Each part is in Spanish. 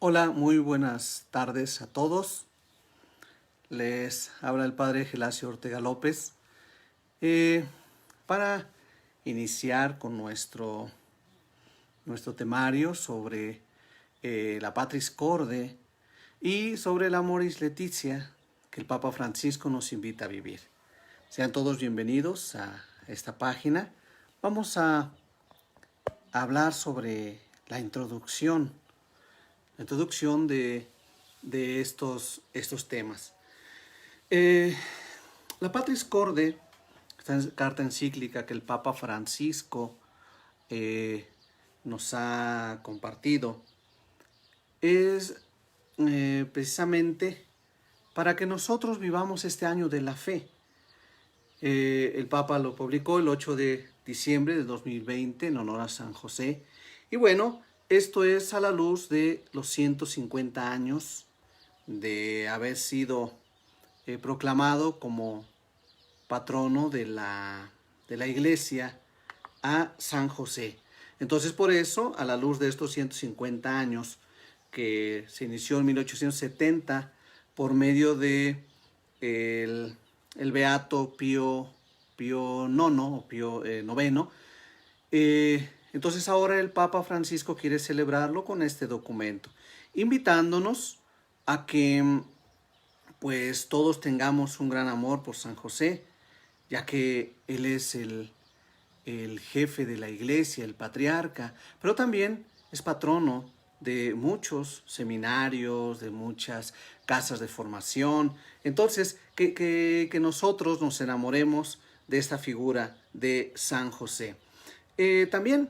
Hola, muy buenas tardes a todos. Les habla el padre Gelasio Ortega López para iniciar con nuestro temario sobre la Patris Corde y sobre el Amoris Laetitia que el Papa Francisco nos invita a vivir. Sean todos bienvenidos a esta página. Vamos a hablar sobre la introducción de estos temas. La Patris Corde, esta carta encíclica que el Papa Francisco nos ha compartido, es precisamente para que nosotros vivamos este año de la fe. El Papa lo publicó el 8 de diciembre de 2020 en honor a San José. Y bueno, esto es a la luz de los 150 años de haber sido proclamado como patrono de la Iglesia a San José. Entonces, por eso, a la luz de estos 150 años, que se inició en 1870 por medio de el Beato Pío IX o Pío IX, entonces ahora el Papa Francisco quiere celebrarlo con este documento, invitándonos a que pues todos tengamos un gran amor por San José, ya que él es el jefe de la iglesia, el patriarca, pero también es patrono de muchos seminarios, de muchas casas de formación. Entonces, que nosotros nos enamoremos de esta figura de San José. También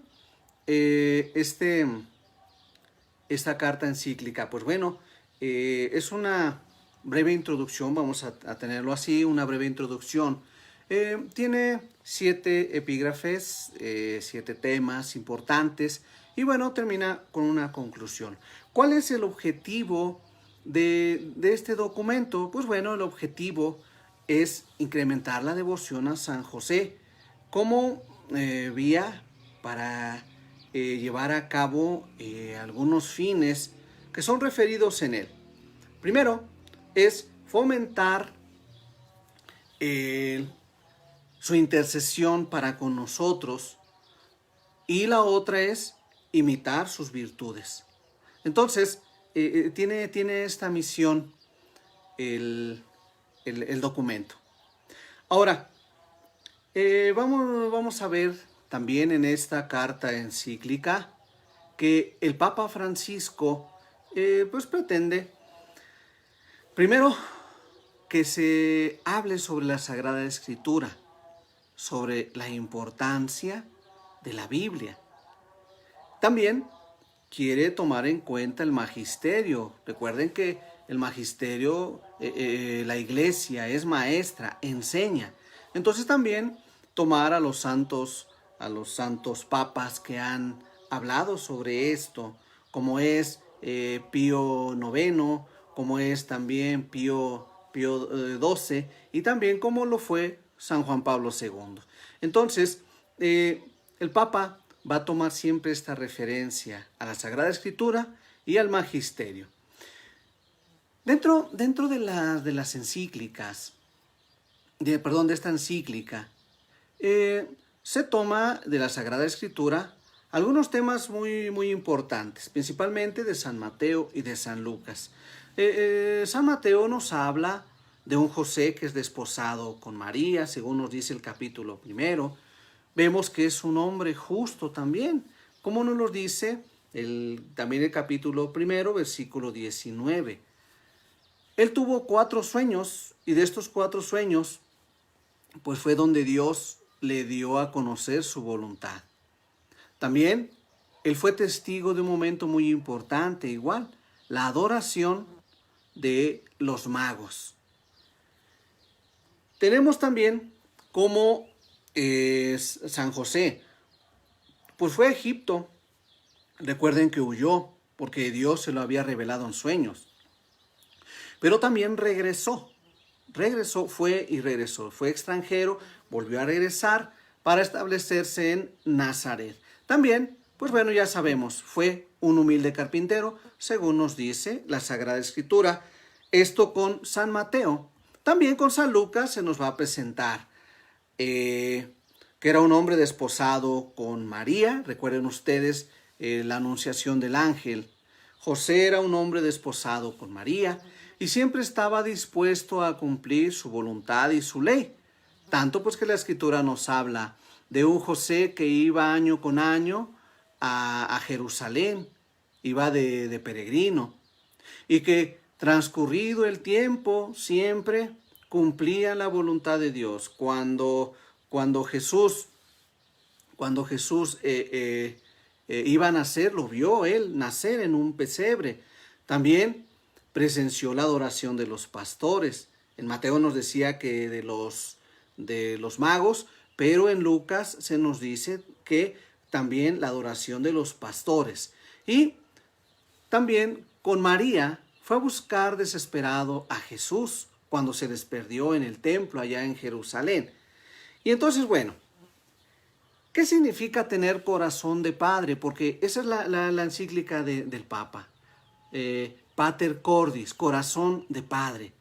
esta carta encíclica, pues bueno, es una breve introducción, vamos a tenerlo así, una breve introducción. Tiene 7 epígrafes, 7 temas importantes y bueno, termina con una conclusión. ¿Cuál es el objetivo de este documento? Pues bueno, el objetivo es incrementar la devoción a San José como vía para llevar a cabo algunos fines que son referidos en él. Primero es fomentar su intercesión para con nosotros y la otra es imitar sus virtudes. Entonces, tiene esta misión el documento. Ahora, vamos a ver también en esta carta encíclica que el Papa Francisco pues pretende primero que se hable sobre la Sagrada Escritura, sobre la importancia de la Biblia. También quiere tomar en cuenta el magisterio. Recuerden que el magisterio, la iglesia es maestra, enseña. Entonces también tomar a los santos papas que han hablado sobre esto, como es Pío IX, como es también Pío XII y también como lo fue San Juan Pablo II. Entonces, el Papa va a tomar siempre esta referencia a la Sagrada Escritura y al magisterio. Dentro de las encíclicas, de esta encíclica, se toma de la Sagrada Escritura algunos temas muy importantes, principalmente de San Mateo y de San Lucas. San Mateo nos habla de un José que es desposado con María, según nos dice el capítulo 1. Vemos que es un hombre justo también, como nos lo dice también el capítulo 1, versículo 19. Él tuvo 4 sueños y de estos 4 sueños, pues fue donde Dios le dio a conocer su voluntad. También él fue testigo de un momento muy importante, igual, la adoración de los magos. Tenemos también como San José, pues fue a Egipto. Recuerden que huyó porque Dios se lo había revelado en sueños. Pero también regresó, fue extranjero, volvió a regresar para establecerse en Nazaret. También, pues bueno, ya sabemos, fue un humilde carpintero, según nos dice la Sagrada Escritura. Esto con San Mateo. También con San Lucas se nos va a presentar que era un hombre desposado con María. Recuerden ustedes la anunciación del ángel. José era un hombre desposado con María y siempre estaba dispuesto a cumplir su voluntad y su ley. Tanto pues que la Escritura nos habla de un José que iba año con año a Jerusalén, iba de peregrino, y que transcurrido el tiempo siempre cumplía la voluntad de Dios. Cuando Jesús iba a nacer, lo vio él nacer en un pesebre. También presenció la adoración de los pastores. En Mateo nos decía que de los magos, pero en Lucas se nos dice que también la adoración de los pastores. Y también con María fue a buscar desesperado a Jesús cuando se les perdió en el templo allá en Jerusalén. Y entonces, bueno, ¿qué significa tener corazón de padre? Porque esa es la encíclica del Papa. Pater Cordis, corazón de padre.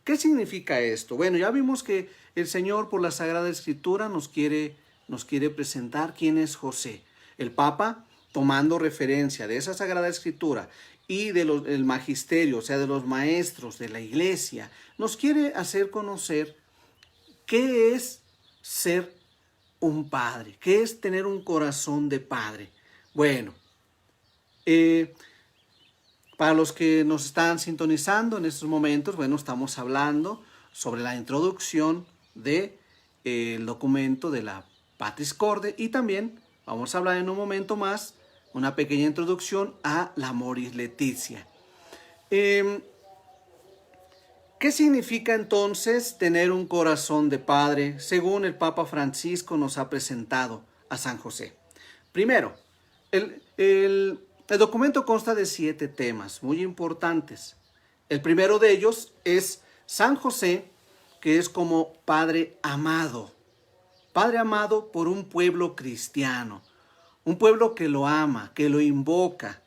¿Qué significa esto? Bueno, ya vimos que el Señor por la Sagrada Escritura nos quiere presentar quién es José. El Papa, tomando referencia de esa Sagrada Escritura y del magisterio, o sea, de los maestros de la Iglesia, nos quiere hacer conocer qué es ser un padre, qué es tener un corazón de padre. Bueno, para los que nos están sintonizando en estos momentos, bueno, estamos hablando sobre la introducción del documento de la Patris Corde, y también vamos a hablar en un momento más, una pequeña introducción a la Amoris Laetitia. ¿Qué significa entonces tener un corazón de padre según el Papa Francisco nos ha presentado a San José? Primero, el documento consta de 7 temas muy importantes. El primero de ellos es San José, que es como padre amado por un pueblo cristiano, un pueblo que lo ama, que lo invoca.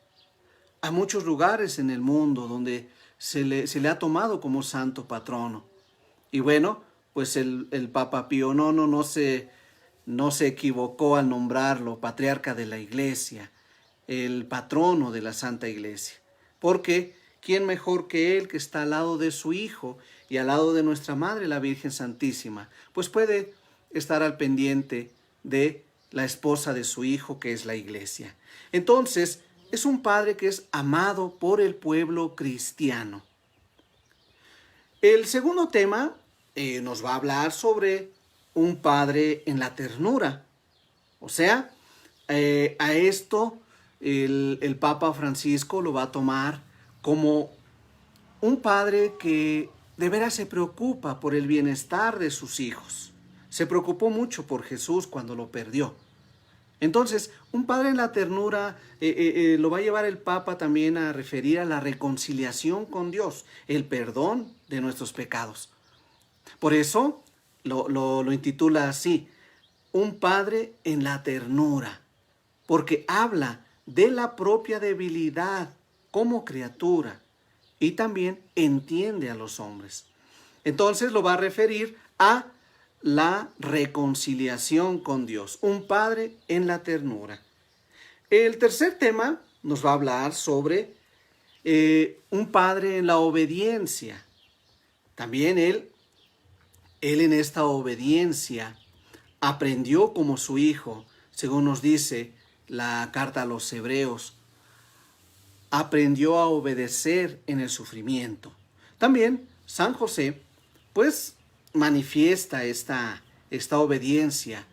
Hay muchos lugares en el mundo donde se le ha tomado como santo patrono. Y bueno, pues el Papa Pío IX no se equivocó al nombrarlo patriarca de la Iglesia, el patrono de la Santa Iglesia. Porque ¿quién mejor que él, que está al lado de su Hijo y al lado de nuestra Madre, la Virgen Santísima? Pues puede estar al pendiente de la esposa de su Hijo, que es la Iglesia. Entonces, es un padre que es amado por el pueblo cristiano. El segundo tema nos va a hablar sobre un padre en la ternura. O sea, a esto el Papa Francisco lo va a tomar como un padre que de veras se preocupa por el bienestar de sus hijos. Se preocupó mucho por Jesús cuando lo perdió. Entonces, un padre en la ternura lo va a llevar el Papa también a referir a la reconciliación con Dios, el perdón de nuestros pecados. Por eso lo intitula así, un padre en la ternura, porque habla de la propia debilidad como criatura y también entiende a los hombres. Entonces lo va a referir a la reconciliación con Dios, un padre en la ternura. El tercer tema nos va a hablar sobre un padre en la obediencia. También él en esta obediencia aprendió como su hijo, según nos dice la carta a los Hebreos, aprendió a obedecer en el sufrimiento. También San José, pues, manifiesta esta obediencia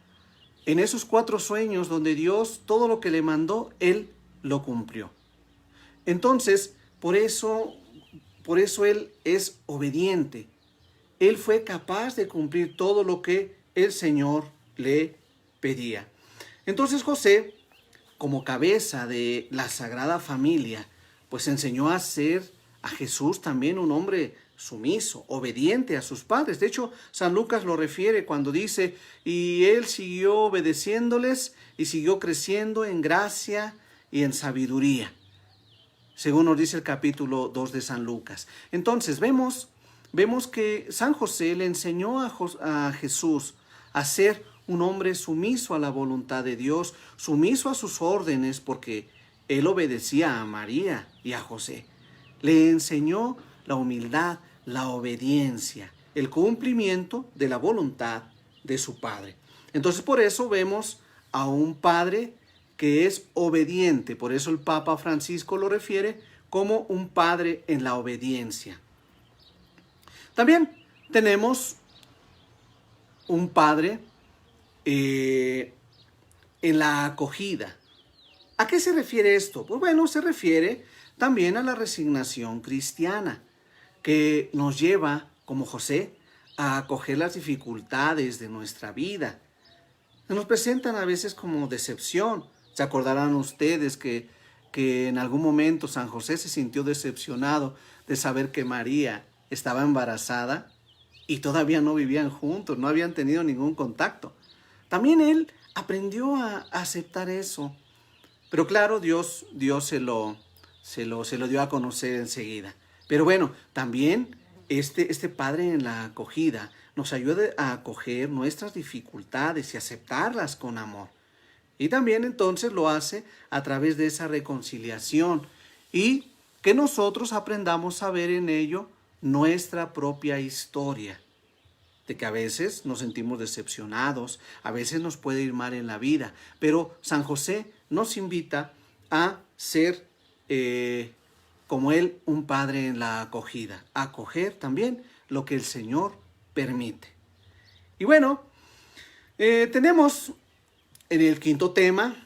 en esos 4 sueños donde Dios todo lo que le mandó, él lo cumplió. Entonces, por eso él es obediente. Él fue capaz de cumplir todo lo que el Señor le pedía. Entonces José, como cabeza de la Sagrada Familia, pues enseñó a ser a Jesús también un hombre sumiso, obediente a sus padres. De hecho, San Lucas lo refiere cuando dice, y él siguió obedeciéndoles y siguió creciendo en gracia y en sabiduría, según nos dice el capítulo 2 de San Lucas. Entonces vemos que San José le enseñó a Jesús a ser un hombre sumiso a la voluntad de Dios, sumiso a sus órdenes, porque él obedecía a María y a José. Le enseñó la humildad, la obediencia, el cumplimiento de la voluntad de su padre. Entonces por eso vemos a un padre que es obediente. Por eso el Papa Francisco lo refiere como un padre en la obediencia. También tenemos un padre en la acogida. ¿A qué se refiere esto? Pues bueno, se refiere también a la resignación cristiana, que nos lleva, como José, a acoger las dificultades de nuestra vida. Se nos presentan a veces como decepción. Se acordarán ustedes que en algún momento San José se sintió decepcionado de saber que María estaba embarazada y todavía no vivían juntos, no habían tenido ningún contacto. También él aprendió a aceptar eso. Pero claro, Dios se lo dio a conocer enseguida. Pero bueno, también este padre en la acogida nos ayuda a acoger nuestras dificultades y aceptarlas con amor. Y también entonces lo hace a través de esa reconciliación y que nosotros aprendamos a ver en ello nuestra propia historia. De que a veces nos sentimos decepcionados, a veces nos puede ir mal en la vida, pero San José nos invita a ser como él, un padre en la acogida, a acoger también lo que el Señor permite. Y bueno, tenemos en el quinto tema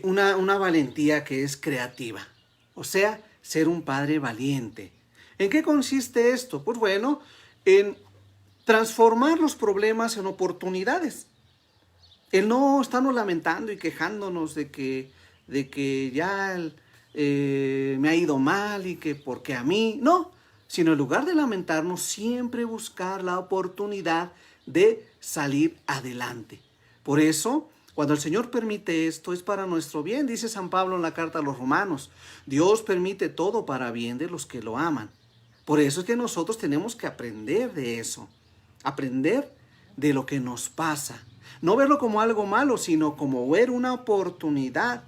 una valentía que es creativa, o sea, ser un padre valiente. ¿En qué consiste esto? Pues bueno, en transformar los problemas en oportunidades. El no estarnos lamentando y quejándonos de que ya me ha ido mal y que porque a mí, no, sino en lugar de lamentarnos, siempre buscar la oportunidad de salir adelante. Por eso, cuando el Señor permite esto, es para nuestro bien, dice San Pablo en la carta a los Romanos. Dios permite todo para bien de los que lo aman. Por eso es que nosotros tenemos que aprender de eso, aprender de lo que nos pasa. No verlo como algo malo, sino como ver una oportunidad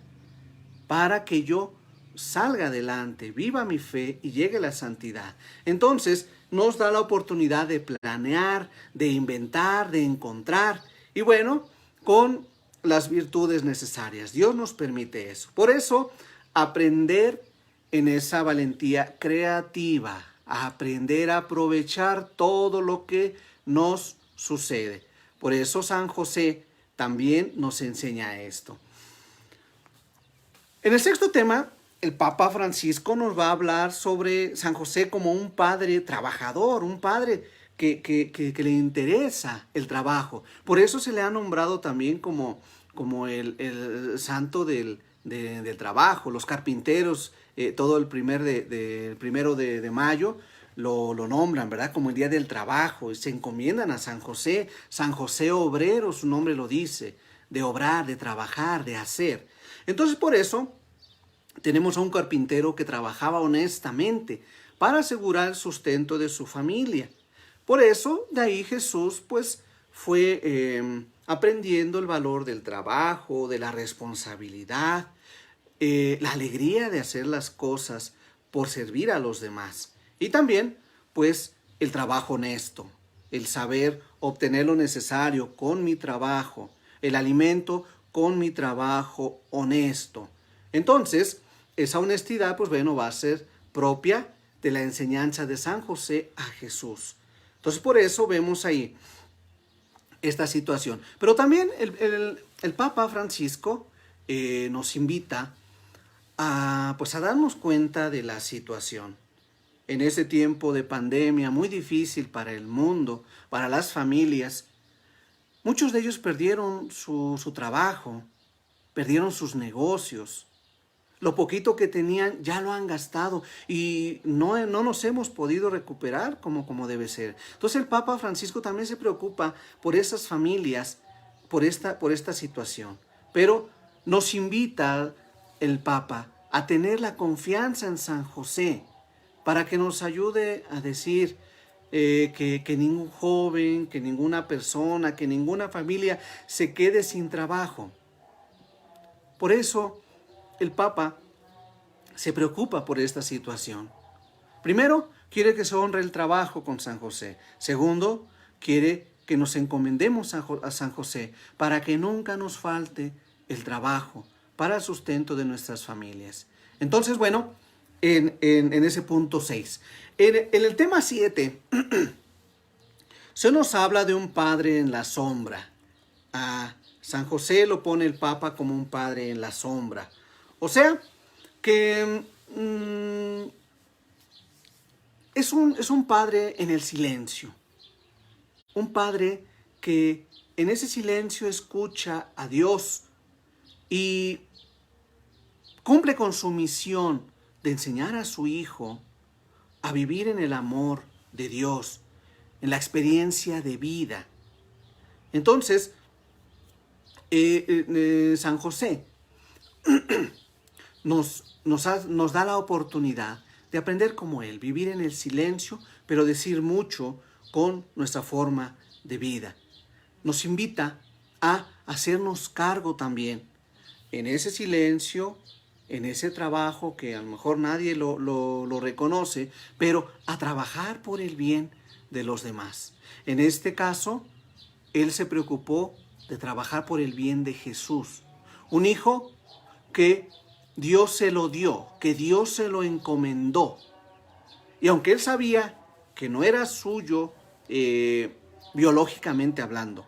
para que yo salga adelante, viva mi fe y llegue a la santidad. Entonces nos da la oportunidad de planear, de inventar, de encontrar y bueno, con las virtudes necesarias. Dios nos permite eso. Por eso, aprender en esa valentía creativa, aprender a aprovechar todo lo que nos sucede. Por eso San José también nos enseña esto. En el sexto tema, el Papa Francisco nos va a hablar sobre San José como un padre trabajador, un padre que le interesa el trabajo. Por eso se le ha nombrado también como el santo del trabajo. Los carpinteros, todo el primero de mayo, lo nombran, ¿verdad? Como el día del trabajo. Y se encomiendan a San José obrero, su nombre lo dice, de obrar, de trabajar, de hacer. Entonces, por eso, tenemos a un carpintero que trabajaba honestamente para asegurar el sustento de su familia. Por eso, de ahí Jesús, pues, fue aprendiendo el valor del trabajo, de la responsabilidad, la alegría de hacer las cosas por servir a los demás. Y también, pues, el trabajo honesto, el saber obtener lo necesario con mi trabajo, el alimento con mi trabajo honesto. Entonces, esa honestidad, pues bueno, va a ser propia de la enseñanza de San José a Jesús. Entonces, por eso vemos ahí esta situación. Pero también el Papa Francisco nos invita a darnos cuenta de la situación. En ese tiempo de pandemia muy difícil para el mundo, para las familias, muchos de ellos perdieron su trabajo, perdieron sus negocios. Lo poquito que tenían ya lo han gastado y no nos hemos podido recuperar como debe ser. Entonces el Papa Francisco también se preocupa por esas familias, por esta situación. Pero nos invita el Papa a tener la confianza en San José para que nos ayude a decir que ningún joven, que ninguna persona, que ninguna familia se quede sin trabajo. Por eso el Papa se preocupa por esta situación. Primero, quiere que se honre el trabajo con San José. Segundo, quiere que nos encomendemos a San José para que nunca nos falte el trabajo para el sustento de nuestras familias. Entonces, bueno, en ese punto 6. En el tema 7, se nos habla de un padre en la sombra. A San José lo pone el Papa como un padre en la sombra. O sea, que es un padre en el silencio. Un padre que en ese silencio escucha a Dios y cumple con su misión de enseñar a su hijo a vivir en el amor de Dios, en la experiencia de vida. Entonces, San José nos da la oportunidad de aprender como Él, vivir en el silencio, pero decir mucho con nuestra forma de vida. Nos invita a hacernos cargo también en ese silencio, en ese trabajo que a lo mejor nadie lo reconoce, pero a trabajar por el bien de los demás. En este caso, Él se preocupó de trabajar por el bien de Jesús. Un hijo que Dios se lo dio, que Dios se lo encomendó. Y aunque Él sabía que no era suyo biológicamente hablando,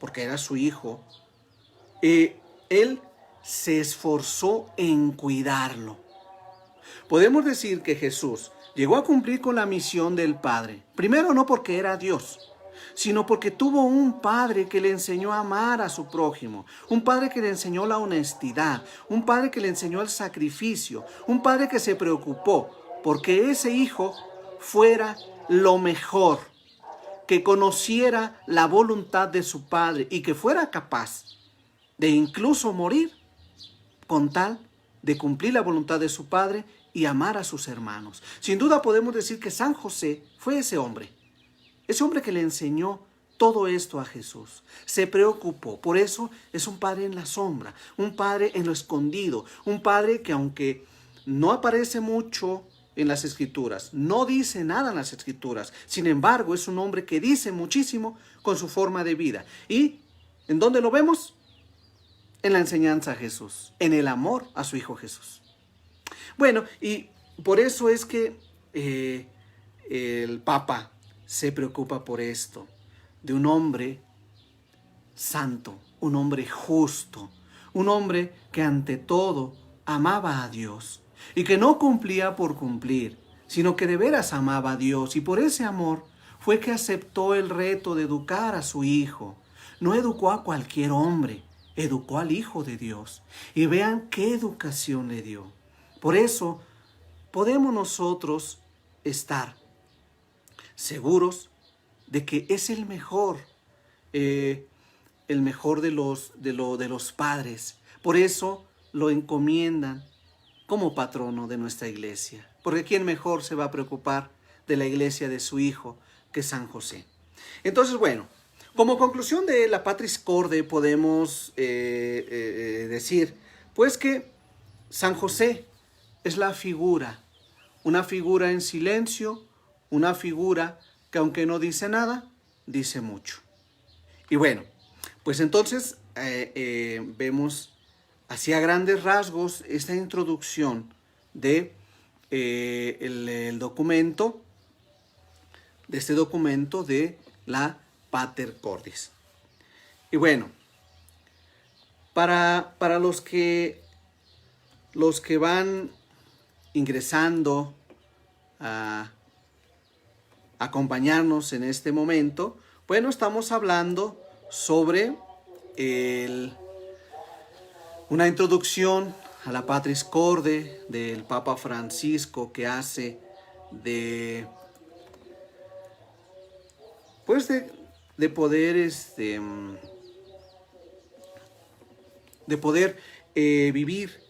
porque era su hijo, Él se esforzó en cuidarlo. Podemos decir que Jesús llegó a cumplir con la misión del Padre. Primero, no porque era Dios, sino porque tuvo un Padre que le enseñó a amar a su prójimo, un Padre que le enseñó la honestidad, un Padre que le enseñó el sacrificio, un Padre que se preocupó porque ese hijo fuera lo mejor, que conociera la voluntad de su Padre y que fuera capaz de incluso morir con tal de cumplir la voluntad de su Padre y amar a sus hermanos. Sin duda podemos decir que San José fue ese hombre que le enseñó todo esto a Jesús. Se preocupó, por eso es un padre en la sombra, un padre en lo escondido, un padre que aunque no aparece mucho en las Escrituras, no dice nada en las Escrituras, sin embargo es un hombre que dice muchísimo con su forma de vida. ¿Y en dónde lo vemos? En la enseñanza a Jesús, en el amor a su Hijo Jesús. Bueno, y por eso es que el Papa se preocupa por esto, de un hombre santo, un hombre justo, un hombre que ante todo amaba a Dios y que no cumplía por cumplir, sino que de veras amaba a Dios, y por ese amor fue que aceptó el reto de educar a su hijo. No educó a cualquier hombre, educó al Hijo de Dios. Y vean qué educación le dio. Por eso podemos nosotros estar seguros de que es el mejor de los padres. Por eso lo encomiendan como patrono de nuestra iglesia. Porque ¿quién mejor se va a preocupar de la iglesia de su hijo que San José? Entonces, bueno, como conclusión de la Patris Corde podemos decir, pues que San José es la figura, una figura en silencio, una figura que aunque no dice nada, dice mucho. Y bueno, pues entonces vemos así a grandes rasgos esta introducción de el documento, de este documento de la Pater Cordis. Y bueno, para los que van ingresando a acompañarnos en este momento, bueno, estamos hablando sobre una introducción a la Patris Corde del Papa Francisco, que hace de poder vivir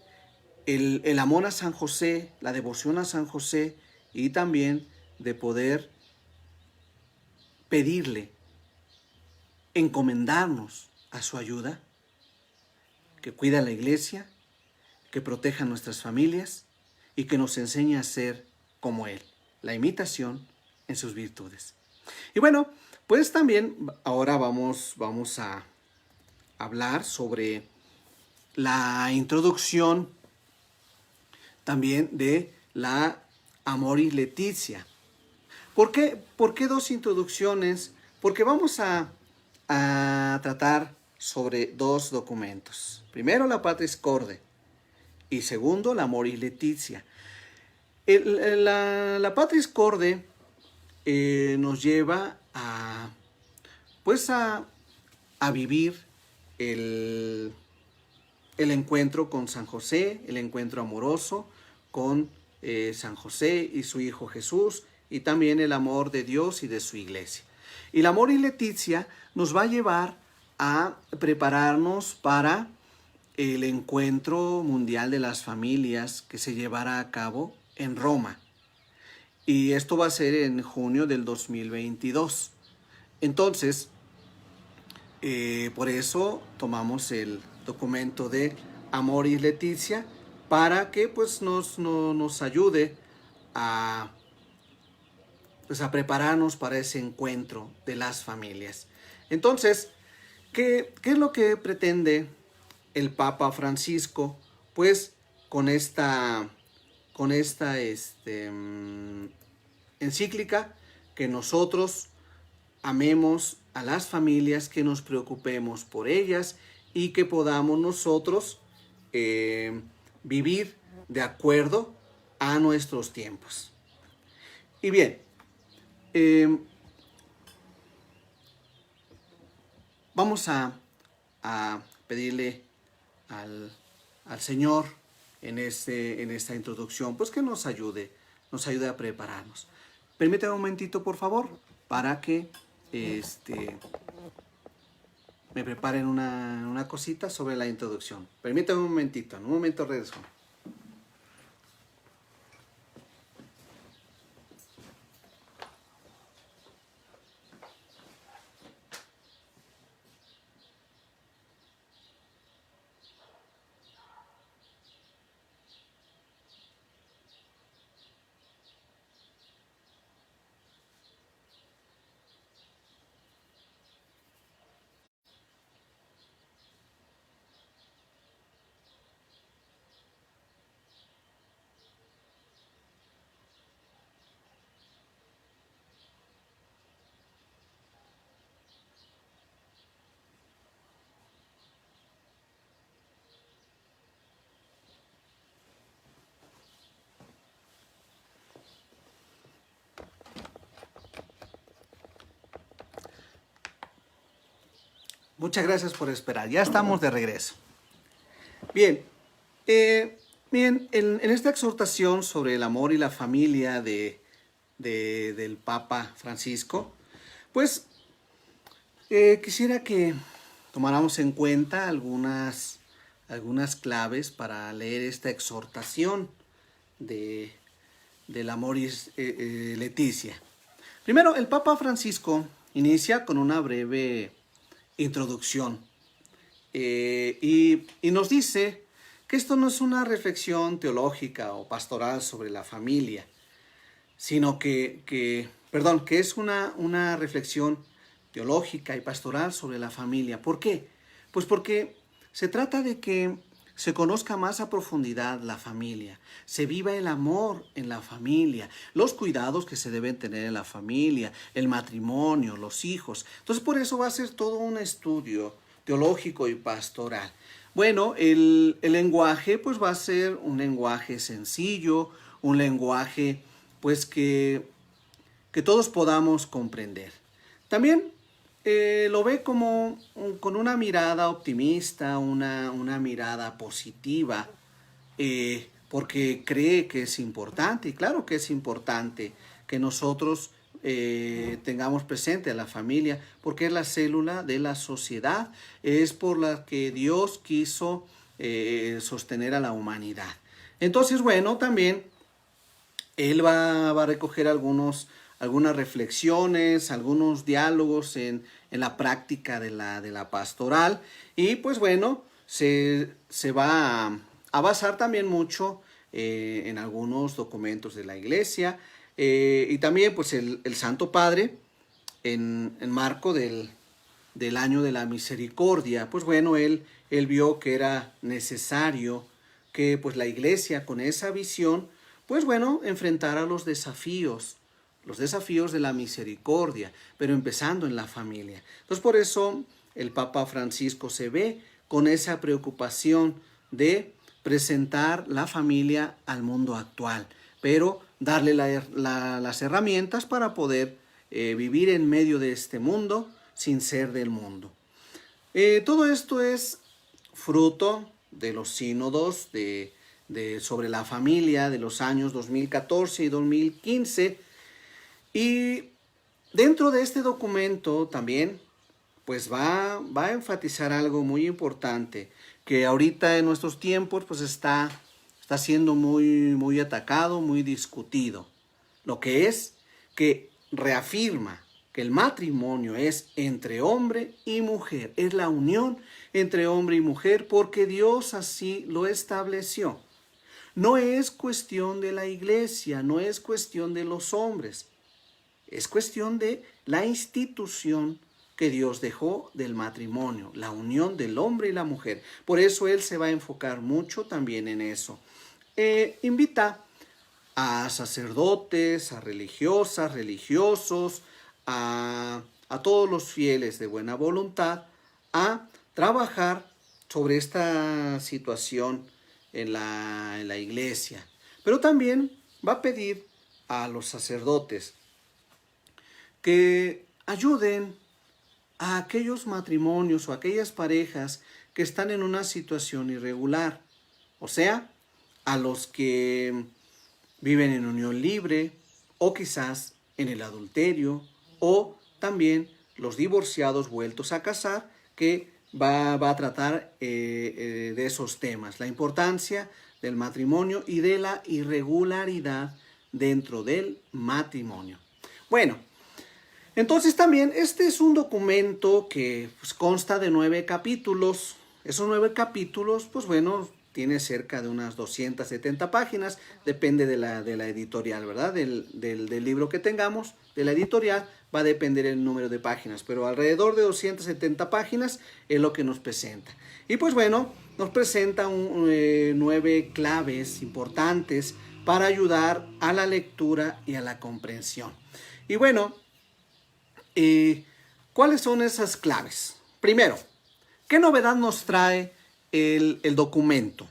el amor a San José, la devoción a San José, y también de poder pedirle, encomendarnos a su ayuda, que cuida a la iglesia, que proteja a nuestras familias y que nos enseñe a ser como Él, la imitación en sus virtudes. Y bueno, pues también ahora vamos a hablar sobre la introducción también de la Amoris Laetitia. ¿Por qué dos introducciones? Porque vamos a tratar sobre dos documentos. Primero, la Patris Corde, y segundo, la Amoris Laetitia. La Patris Corde nos lleva a vivir el encuentro con San José, el encuentro amoroso con San José y su Hijo Jesús, y también el amor de Dios y de su iglesia. Y la Amoris Laetitia nos va a llevar a prepararnos para el encuentro mundial de las familias que se llevará a cabo en Roma. Y esto va a ser en junio del 2022. Entonces, por eso tomamos el documento de Amoris Laetitia para que pues nos ayude a prepararnos para ese encuentro de las familias. Entonces, ¿qué es lo que pretende el Papa Francisco? Pues con esta encíclica, que nosotros amemos a las familias, que nos preocupemos por ellas y que podamos nosotros vivir de acuerdo a nuestros tiempos. Y bien, vamos a pedirle al Señor en esta introducción, pues que nos ayude a prepararnos. Permítame un momentito, por favor, para que me preparen una cosita sobre la introducción. Permítame un momentito, en un momento regreso. Muchas gracias por esperar. Ya estamos de regreso. Bien, en esta exhortación sobre el amor y la familia del Papa Francisco, pues quisiera que tomáramos en cuenta algunas claves para leer esta exhortación del Amoris Laetitia. Primero, el Papa Francisco inicia con una breve introducción y nos dice que esto no es una reflexión teológica o pastoral sobre la familia, sino que es una reflexión teológica y pastoral sobre la familia. ¿Por qué? Pues porque se trata de que se conozca más a profundidad la familia, se viva el amor en la familia, los cuidados que se deben tener en la familia, el matrimonio, los hijos. Entonces, por eso va a ser todo un estudio teológico y pastoral. Bueno, el lenguaje pues va a ser un lenguaje sencillo, un lenguaje pues que todos podamos comprender. También lo ve como con una mirada optimista, una mirada positiva, porque cree que es importante, y claro que es importante que nosotros tengamos presente a la familia, porque es la célula de la sociedad, es por la que Dios quiso sostener a la humanidad. Entonces, bueno, también él va a recoger algunas reflexiones, algunos diálogos en la práctica de la pastoral, y pues bueno, se va a basar también mucho en algunos documentos de la iglesia, y también pues el Santo Padre, en marco del año de la misericordia, pues bueno, él vio que era necesario que pues la iglesia con esa visión, pues bueno, enfrentara los desafíos de la misericordia, pero empezando en la familia. Entonces por eso el Papa Francisco se ve con esa preocupación de presentar la familia al mundo actual, pero darle las herramientas para poder vivir en medio de este mundo sin ser del mundo. Todo esto es fruto de los sínodos sobre la familia de los años 2014 y 2015. Y dentro de este documento también pues va a enfatizar algo muy importante que ahorita en nuestros tiempos pues está siendo muy atacado, muy discutido. Lo que es que reafirma que el matrimonio es entre hombre y mujer, es la unión entre hombre y mujer porque Dios así lo estableció. No es cuestión de la iglesia, no es cuestión de los hombres, es cuestión de la institución que Dios dejó del matrimonio, la unión del hombre y la mujer. Por eso él se va a enfocar mucho también en eso. Invita a sacerdotes, a religiosas, religiosos, a todos los fieles de buena voluntad a trabajar sobre esta situación en la iglesia. Pero también va a pedir a los sacerdotes que ayuden a aquellos matrimonios o aquellas parejas que están en una situación irregular, o sea, a los que viven en unión libre o quizás en el adulterio, o también los divorciados vueltos a casar, que va a tratar de esos temas, la importancia del matrimonio y de la irregularidad dentro del matrimonio. Bueno, entonces también este es un documento que pues, consta de 9 capítulos. Esos 9 capítulos, pues bueno, tiene cerca de unas 270 páginas, depende de la editorial, ¿verdad? Del libro que tengamos, de la editorial, va a depender el número de páginas, pero alrededor de 270 páginas es lo que nos presenta. Y pues bueno, nos presenta 9 claves importantes para ayudar a la lectura y a la comprensión. Y bueno, ¿cuáles son esas claves? Primero, ¿qué novedad nos trae el documento?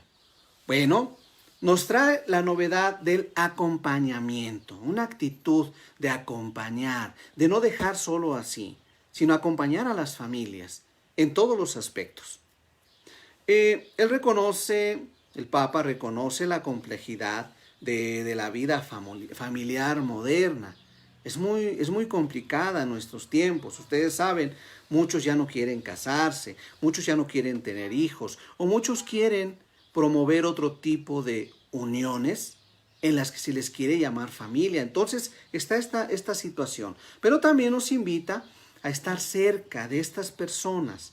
Bueno, nos trae la novedad del acompañamiento, una actitud de acompañar, de no dejar solo así, sino acompañar a las familias en todos los aspectos. El Papa reconoce la complejidad de la vida familiar moderna. Es muy complicada en nuestros tiempos. Ustedes saben, muchos ya no quieren casarse, muchos ya no quieren tener hijos, o muchos quieren promover otro tipo de uniones en las que se les quiere llamar familia. Entonces está esta situación. Pero también nos invita a estar cerca de estas personas.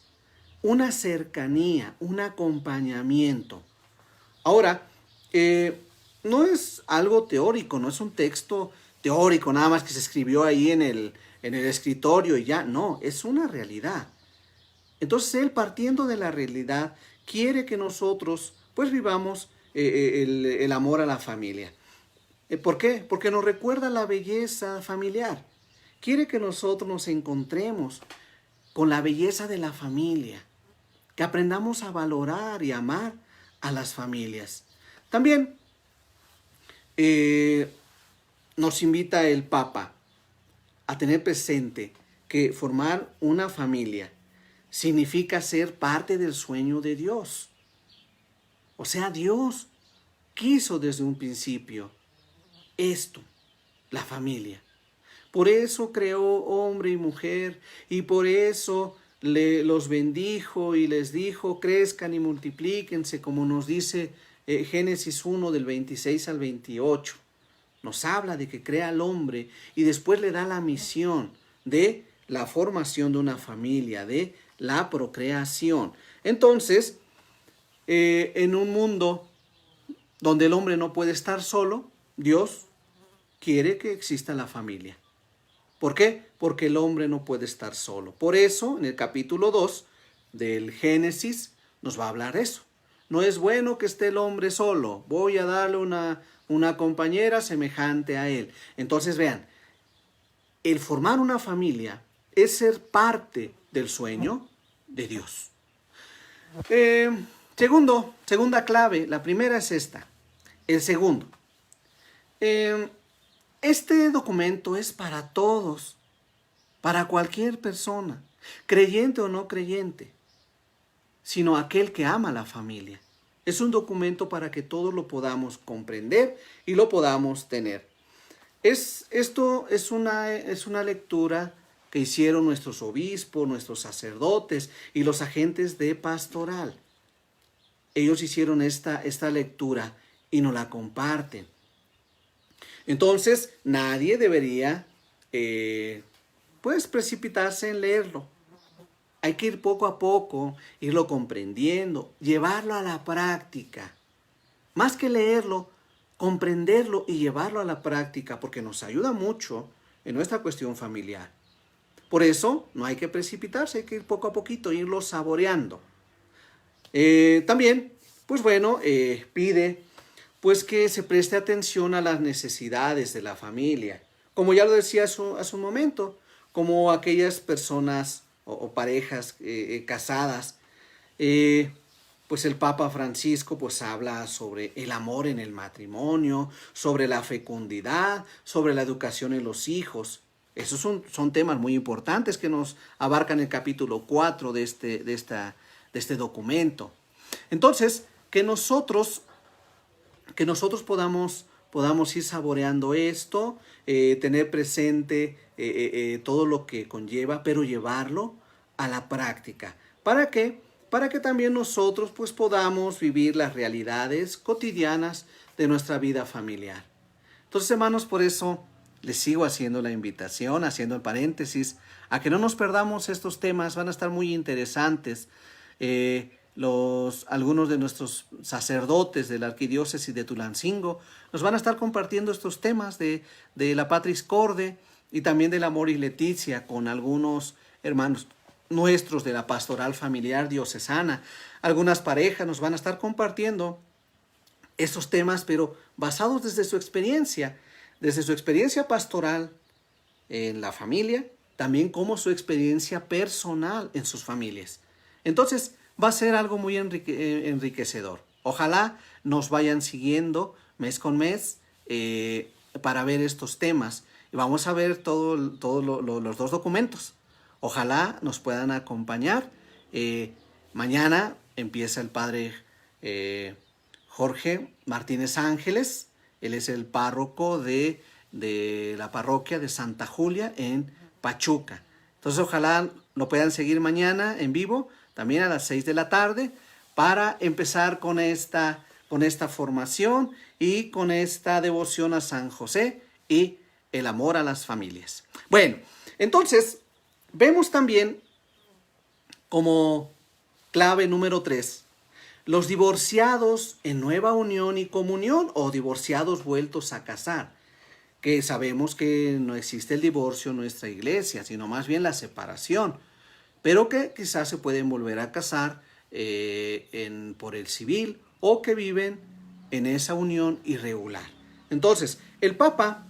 Una cercanía, un acompañamiento. Ahora, no es algo teórico, no es un texto teórico nada más que se escribió ahí en el escritorio y ya. No, es una realidad. Entonces él, partiendo de la realidad, quiere que nosotros pues vivamos el amor a la familia. ¿Por qué? Porque nos recuerda la belleza familiar. Quiere que nosotros nos encontremos con la belleza de la familia, que aprendamos a valorar y amar a las familias. También nos invita el Papa a tener presente que formar una familia significa ser parte del sueño de Dios. O sea, Dios quiso desde un principio esto, la familia. Por eso creó hombre y mujer y por eso los bendijo y les dijo, crezcan y multiplíquense, como nos dice Génesis 1 del 26 al 28. Nos habla de que crea al hombre y después le da la misión de la formación de una familia, de la procreación. Entonces, en un mundo donde el hombre no puede estar solo, Dios quiere que exista la familia. ¿Por qué? Porque el hombre no puede estar solo. Por eso, en el capítulo 2 del Génesis, nos va a hablar eso. No es bueno que esté el hombre solo. Voy a darle una compañera semejante a él. Entonces, vean, el formar una familia es ser parte del sueño de Dios. Segunda clave, la primera es esta. El segundo, este documento es para todos, para cualquier persona, creyente o no creyente, sino aquel que ama la familia. Es un documento para que todos lo podamos comprender y lo podamos tener. Esto es una lectura que hicieron nuestros obispos, nuestros sacerdotes y los agentes de pastoral. Ellos hicieron esta lectura y nos la comparten. Entonces, nadie debería precipitarse en leerlo. Hay que ir poco a poco, irlo comprendiendo, llevarlo a la práctica. Más que leerlo, comprenderlo y llevarlo a la práctica, porque nos ayuda mucho en nuestra cuestión familiar. Por eso, no hay que precipitarse, hay que ir poco a poquito, irlo saboreando. También, pide que se preste atención a las necesidades de la familia. Como ya lo decía hace un momento, como aquellas personas o parejas casadas, pues el Papa Francisco habla sobre el amor en el matrimonio, sobre la fecundidad, sobre la educación en los hijos. Esos son temas muy importantes que nos abarcan el capítulo 4 de este documento. Entonces, que nosotros podamos ir saboreando esto, tener presente todo lo que conlleva, pero llevarlo a la práctica. ¿Para qué? Para que también nosotros podamos vivir las realidades cotidianas de nuestra vida familiar. Entonces, hermanos, por eso les sigo haciendo la invitación, haciendo el paréntesis, a que no nos perdamos estos temas, van a estar muy interesantes. Algunos de nuestros sacerdotes de la arquidiócesis de Tulancingo nos van a estar compartiendo estos temas de la Patris Corde y también del Amoris Laetitia con algunos hermanos nuestros de la pastoral familiar diocesana. Algunas parejas nos van a estar compartiendo estos temas, pero basados desde su experiencia pastoral en la familia, también como su experiencia personal en sus familias. Entonces, va a ser algo muy enriquecedor. Ojalá nos vayan siguiendo mes con mes para ver estos temas. Y vamos a ver todos los dos documentos. Ojalá nos puedan acompañar. Mañana empieza el padre Jorge Martínez Ángeles. Él es el párroco de la parroquia de Santa Julia en Pachuca. Entonces, ojalá lo puedan seguir mañana en vivo, también a las 6 de la tarde, para empezar con esta formación y con esta devoción a San José y el amor a las familias. Bueno, entonces, vemos también como clave número 3, los divorciados en nueva unión y comunión o divorciados vueltos a casar, que sabemos que no existe el divorcio en nuestra iglesia, sino más bien la separación, pero que quizás se pueden volver a casar por el civil o que viven en esa unión irregular. Entonces, el Papa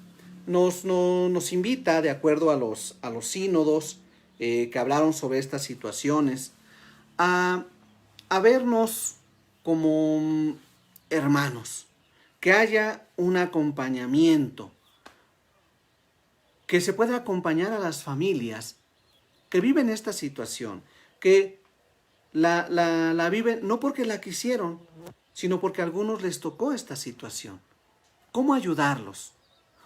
nos invita, de acuerdo a los sínodos que hablaron sobre estas situaciones, a vernos como hermanos, que haya un acompañamiento, que se pueda acompañar a las familias que viven esta situación, que la viven no porque la quisieron, sino porque a algunos les tocó esta situación. ¿Cómo ayudarlos?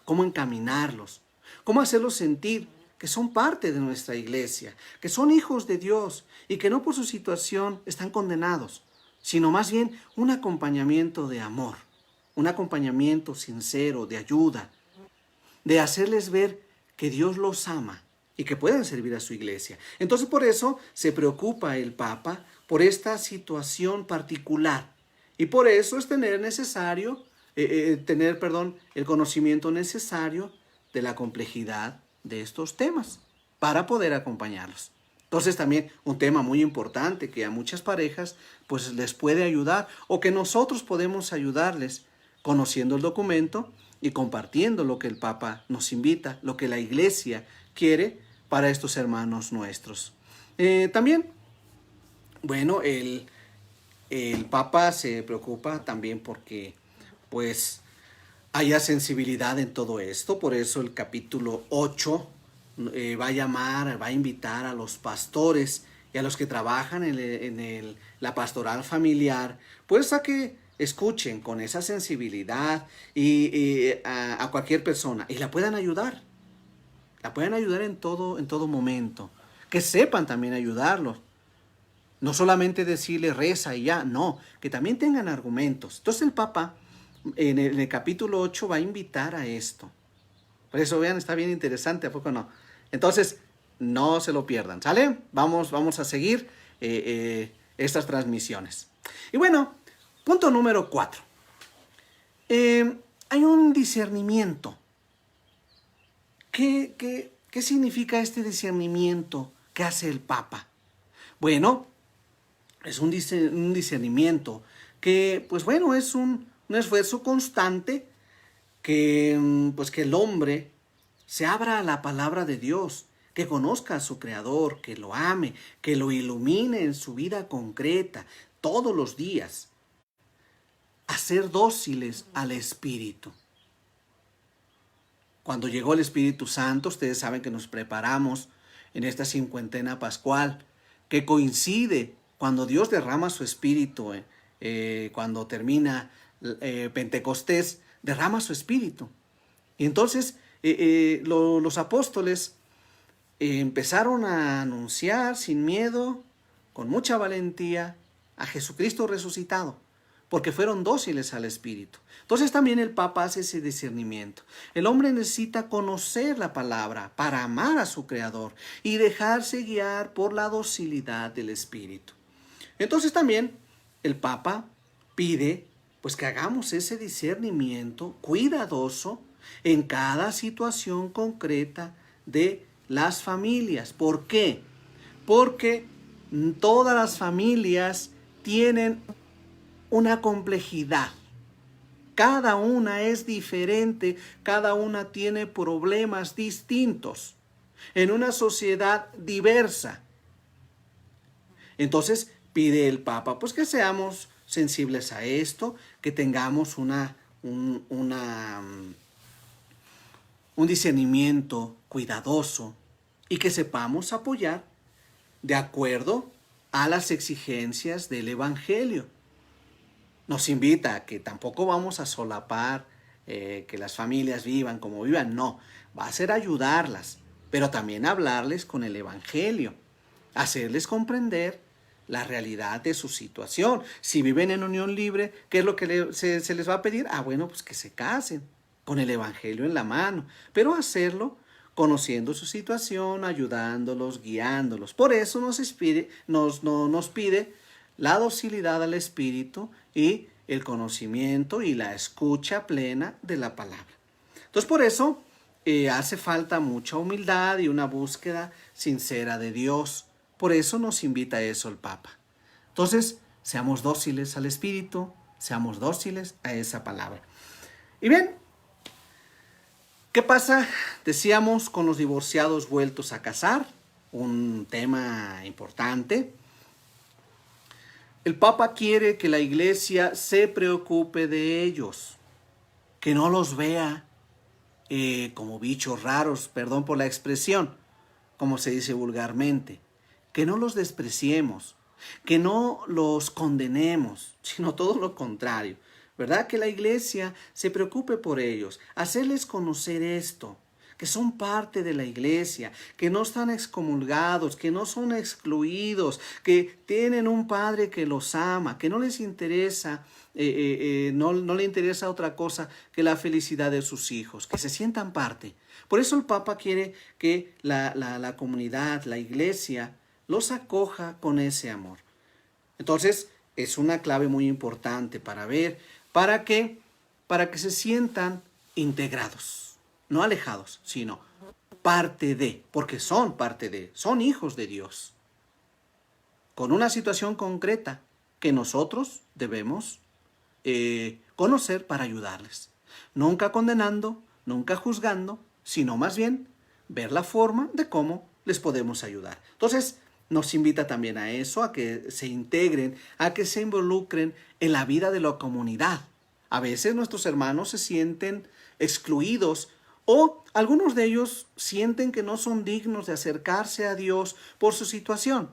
¿Cómo encaminarlos? ¿Cómo hacerlos sentir que son parte de nuestra iglesia, que son hijos de Dios y que no por su situación están condenados, sino más bien un acompañamiento de amor, un acompañamiento sincero, de ayuda, de hacerles ver que Dios los ama y que pueden servir a su iglesia. Entonces por eso se preocupa el Papa por esta situación particular y por eso es tener el conocimiento necesario de la complejidad de estos temas para poder acompañarlos. Entonces también un tema muy importante que a muchas parejas pues les puede ayudar o que nosotros podemos ayudarles conociendo el documento y compartiendo lo que el Papa nos invita, lo que la Iglesia quiere para estos hermanos nuestros. También, bueno, el Papa se preocupa también porque pues haya sensibilidad en todo esto. Por eso el capítulo 8 va a invitar a los pastores y a los que trabajan en la pastoral familiar, pues a que escuchen con esa sensibilidad y a cualquier persona y la puedan ayudar. La puedan ayudar en todo momento. Que sepan también ayudarlos. No solamente decirle reza y ya, no, que también tengan argumentos. Entonces el Papa en el capítulo 8 va a invitar a esto. Por eso vean, está bien interesante, ¿a poco no? Entonces, no se lo pierdan, ¿sale? Vamos a seguir estas transmisiones. Y bueno, punto número 4. Hay un discernimiento. ¿Qué significa este discernimiento que hace el Papa? Bueno, es un discernimiento que, pues bueno, es un esfuerzo constante que, pues que el hombre se abra a la palabra de Dios, que conozca a su Creador, que lo ame, que lo ilumine en su vida concreta todos los días, a ser dóciles al Espíritu. Cuando llegó el Espíritu Santo, ustedes saben que nos preparamos en esta cincuentena pascual, que coincide cuando Dios derrama su Espíritu, cuando termina Pentecostés, derrama su Espíritu. Y entonces los apóstoles empezaron a anunciar sin miedo, con mucha valentía, a Jesucristo resucitado, porque fueron dóciles al Espíritu. Entonces también el Papa hace ese discernimiento. El hombre necesita conocer la palabra para amar a su Creador y dejarse guiar por la docilidad del Espíritu. Entonces también el Papa pide pues que hagamos ese discernimiento cuidadoso en cada situación concreta de las familias. ¿Por qué? Porque todas las familias tienen una complejidad. Cada una es diferente, cada una tiene problemas distintos en una sociedad diversa. Entonces pide el Papa pues que seamos sensibles a esto, que tengamos un discernimiento cuidadoso y que sepamos apoyar de acuerdo a las exigencias del Evangelio. Nos invita a que tampoco vamos a solapar que las familias vivan como vivan, no, va a ser ayudarlas, pero también hablarles con el Evangelio, hacerles comprender la realidad de su situación. Si viven en unión libre, ¿qué es lo que se les va a pedir? Bueno, pues que se casen con el Evangelio en la mano, pero hacerlo conociendo su situación, ayudándolos, guiándolos. Por eso nos pide la docilidad al Espíritu y el conocimiento y la escucha plena de la palabra. Entonces por eso hace falta mucha humildad y una búsqueda sincera de Dios. Por eso nos invita a eso el Papa. Entonces, seamos dóciles al Espíritu, seamos dóciles a esa palabra. Y bien, ¿qué pasa? Decíamos con los divorciados vueltos a casar, un tema importante. El Papa quiere que la Iglesia se preocupe de ellos, que no los vea como bichos raros, perdón por la expresión, como se dice vulgarmente, que no los despreciemos, que no los condenemos, sino todo lo contrario, ¿verdad? Que la Iglesia se preocupe por ellos, hacerles conocer esto, que son parte de la iglesia, que no están excomulgados, que no son excluidos, que tienen un padre que los ama, que no les interesa, no le interesa otra cosa que la felicidad de sus hijos, que se sientan parte. Por eso el Papa quiere que la comunidad, la iglesia, los acoja con ese amor. Entonces, es una clave muy importante para ver, para que se sientan integrados, no alejados, sino parte de, porque son parte de, son hijos de Dios, con una situación concreta que nosotros debemos conocer para ayudarles. Nunca condenando, nunca juzgando, sino más bien ver la forma de cómo les podemos ayudar. Entonces, nos invita también a eso, a que se integren, a que se involucren en la vida de la comunidad. A veces nuestros hermanos se sienten excluidos o algunos de ellos sienten que no son dignos de acercarse a Dios por su situación.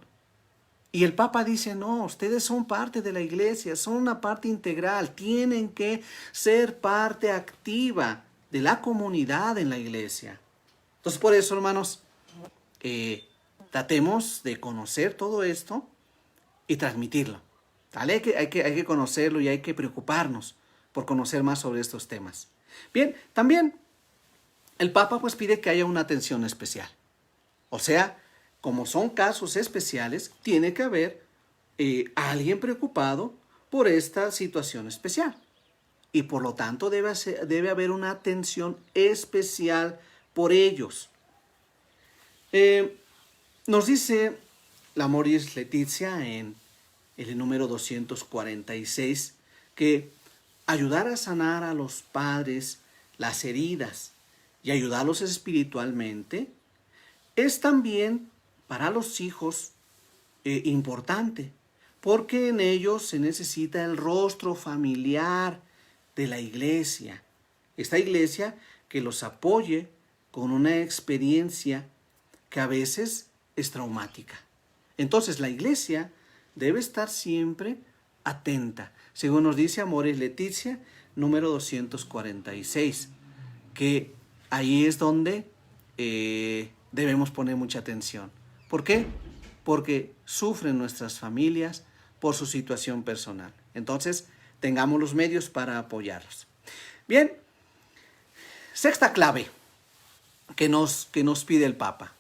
Y el Papa dice, no, ustedes son parte de la iglesia, son una parte integral, tienen que ser parte activa de la comunidad en la iglesia. Entonces, por eso, hermanos, tratemos de conocer todo esto y transmitirlo. ¿Vale? Hay que conocerlo y hay que preocuparnos por conocer más sobre estos temas. Bien, también el Papa pues pide que haya una atención especial. O sea, como son casos especiales, tiene que haber alguien preocupado por esta situación especial. Y por lo tanto debe haber una atención especial por ellos. Nos dice la Amoris Laetitia en el número 246 que ayudar a sanar a los padres las heridas y ayudarlos espiritualmente es también para los hijos importante, porque en ellos se necesita el rostro familiar de la iglesia. Esta iglesia que los apoye con una experiencia que a veces es traumática. Entonces la iglesia debe estar siempre atenta, según nos dice Amoris Laetitia, número 246, que ahí es donde debemos poner mucha atención. ¿Por qué? Porque sufren nuestras familias por su situación personal. Entonces, tengamos los medios para apoyarlos. Bien, sexta clave que nos pide el Papa.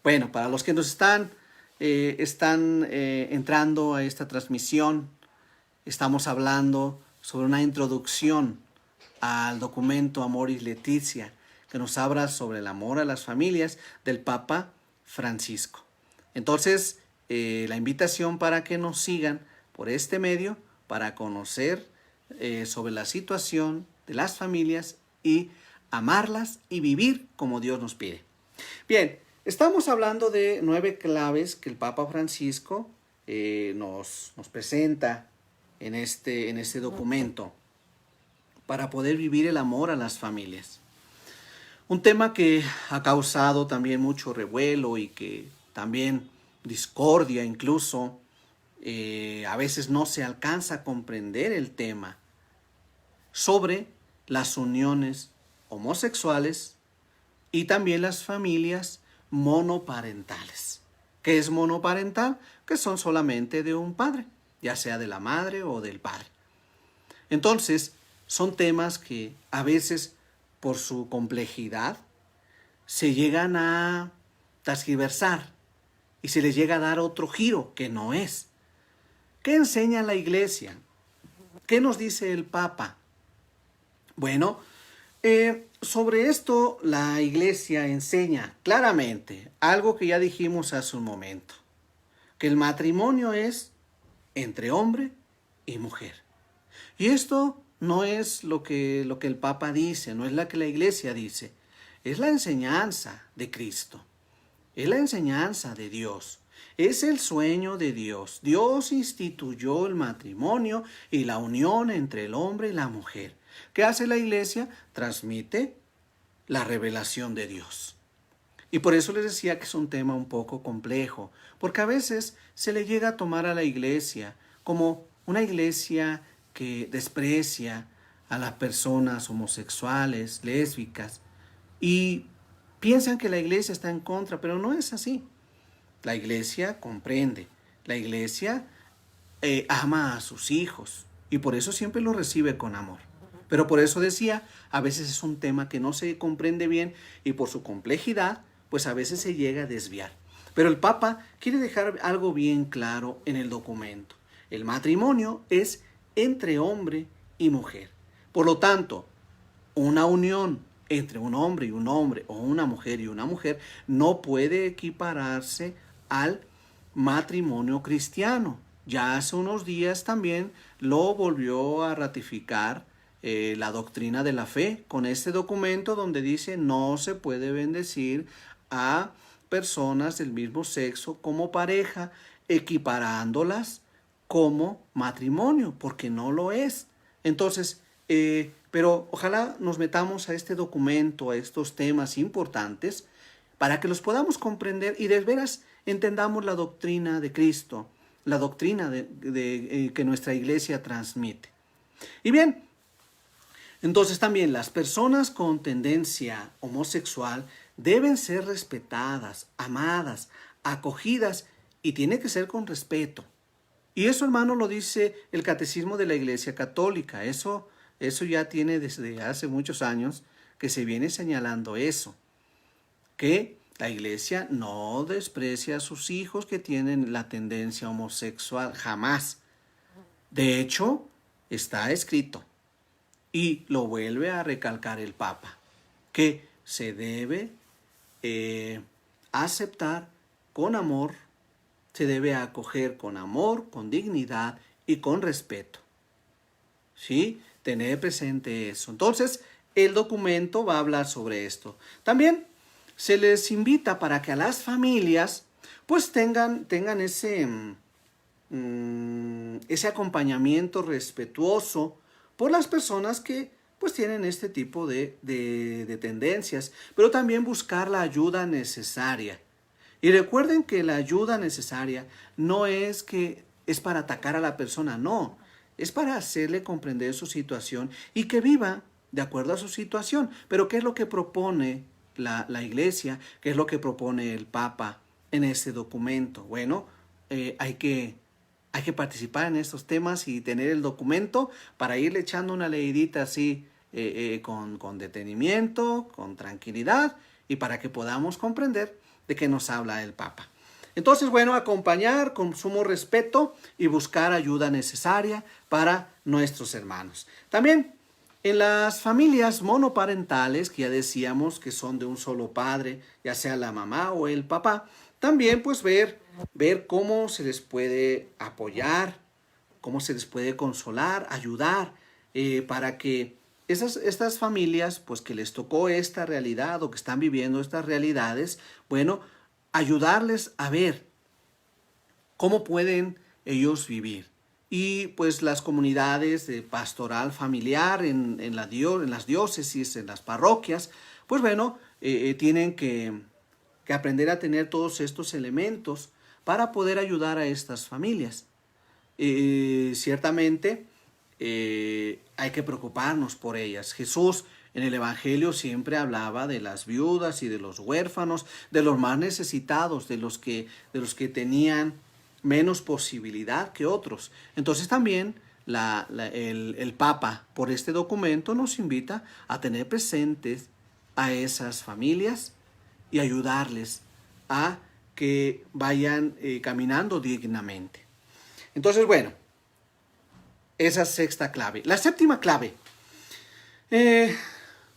Bueno, para los que nos están entrando a esta transmisión, estamos hablando sobre una introducción al documento Amoris Laetitia, que nos habla sobre el amor a las familias del Papa Francisco. Entonces, la invitación para que nos sigan por este medio para conocer sobre la situación de las familias y amarlas y vivir como Dios nos pide. Bien, estamos hablando de 9 claves que el Papa Francisco nos presenta en este documento para poder vivir el amor a las familias. Un tema que ha causado también mucho revuelo y que también discordia incluso, a veces no se alcanza a comprender el tema sobre las uniones homosexuales y también las familias monoparentales. ¿Qué es monoparental? Que son solamente de un padre, ya sea de la madre o del padre. Entonces, son temas que a veces, por su complejidad, se llegan a transgiversar y se les llega a dar otro giro que no es. ¿Qué enseña la iglesia? ¿Qué nos dice el Papa? Bueno, sobre esto la iglesia enseña claramente algo que ya dijimos hace un momento, que el matrimonio es entre hombre y mujer. Y esto no es lo que el Papa dice, no es lo que la iglesia dice, es la enseñanza de Cristo, es la enseñanza de Dios, es el sueño de Dios. Dios instituyó el matrimonio y la unión entre el hombre y la mujer. ¿Qué hace la iglesia? Transmite la revelación de Dios. Y por eso les decía que es un tema un poco complejo, porque a veces se le llega a tomar a la iglesia como una iglesia que desprecia a las personas homosexuales, lésbicas, y piensan que la iglesia está en contra, pero no es así. La iglesia comprende, la iglesia ama a sus hijos y por eso siempre los recibe con amor. Pero por eso decía, a veces es un tema que no se comprende bien y por su complejidad, pues a veces se llega a desviar. Pero el Papa quiere dejar algo bien claro en el documento. El matrimonio es entre hombre y mujer. Por lo tanto, una unión entre un hombre y un hombre o una mujer y una mujer no puede equipararse al matrimonio cristiano. Ya hace unos días también lo volvió a ratificar la doctrina de la fe con este documento donde dice no se puede bendecir a personas del mismo sexo como pareja, equiparándolas como matrimonio, porque no lo es. Entonces, pero ojalá nos metamos a este documento, a estos temas importantes, para que los podamos comprender y de veras entendamos la doctrina de Cristo, la doctrina que nuestra iglesia transmite. Y bien, entonces también las personas con tendencia homosexual deben ser respetadas, amadas, acogidas y tiene que ser con respeto. Y eso, hermano, lo dice el Catecismo de la Iglesia Católica. Eso ya tiene desde hace muchos años que se viene señalando eso. Que la Iglesia no desprecia a sus hijos que tienen la tendencia homosexual, jamás. De hecho, está escrito, y lo vuelve a recalcar el Papa, que se debe aceptar con amor, se debe acoger con amor, con dignidad y con respeto. ¿Sí? Tener presente eso. Entonces, el documento va a hablar sobre esto. También se les invita para que a las familias pues tengan ese acompañamiento respetuoso por las personas que pues tienen este tipo de tendencias, pero también buscar la ayuda necesaria. Y recuerden que la ayuda necesaria no es que es para atacar a la persona, no, es para hacerle comprender su situación y que viva de acuerdo a su situación. Pero ¿qué es lo que propone la iglesia? ¿Qué es lo que propone el Papa en este documento? Bueno, hay que participar en estos temas y tener el documento para irle echando una leidita así con detenimiento, con tranquilidad y para que podamos comprender de qué nos habla el Papa. Entonces, bueno, acompañar con sumo respeto y buscar ayuda necesaria para nuestros hermanos. También en las familias monoparentales, que ya decíamos que son de un solo padre, ya sea la mamá o el papá, también pues ver cómo se les puede apoyar, cómo se les puede consolar, ayudar, para que estas familias, pues que les tocó esta realidad o que están viviendo estas realidades, bueno, ayudarles a ver cómo pueden ellos vivir. Y pues las comunidades de pastoral familiar en las diócesis, en las parroquias, pues bueno, tienen que aprender a tener todos estos elementos para poder ayudar a estas familias. Ciertamente hay que preocuparnos por ellas. Jesús en el Evangelio siempre hablaba de las viudas y de los huérfanos, de los más necesitados, de los que tenían menos posibilidad que otros. Entonces también el Papa por este documento nos invita a tener presentes a esas familias y ayudarles a que vayan caminando dignamente. Entonces, bueno, esa sexta clave. La séptima clave.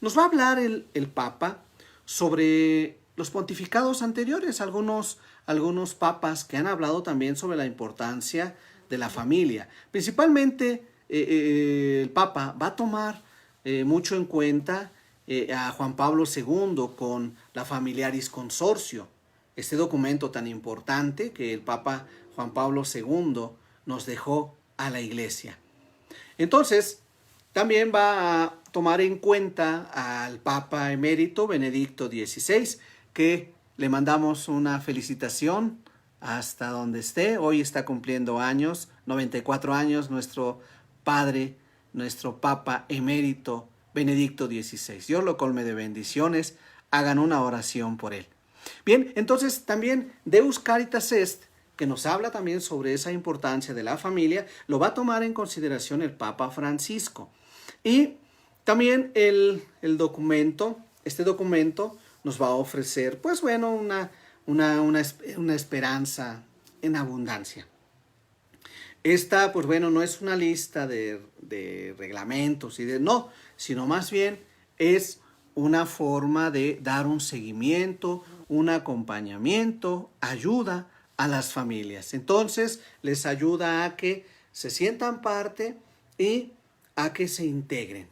Nos va a hablar el Papa sobre los pontificados anteriores, algunos papas que han hablado también sobre la importancia de la familia. Principalmente el Papa va a tomar mucho en cuenta a Juan Pablo II con la Familiaris Consortio, este documento tan importante que el Papa Juan Pablo II nos dejó a la Iglesia. Entonces, también va a tomar en cuenta al Papa Emérito Benedicto XVI, que le mandamos una felicitación hasta donde esté. Hoy está cumpliendo años, 94 años, nuestro Padre, nuestro Papa Emérito Benedicto XVI. Dios lo colme de bendiciones hagan una oración por él. Bien, entonces también Deus Caritas Est, que nos habla también sobre esa importancia de la familia, lo va a tomar en consideración el Papa Francisco. Y también este documento nos va a ofrecer, pues bueno, una esperanza en abundancia. Esta, pues bueno, no es una lista de reglamentos no, sino más bien es una forma de dar un seguimiento, un acompañamiento, ayuda a las familias. Entonces, les ayuda a que se sientan parte y a que se integren.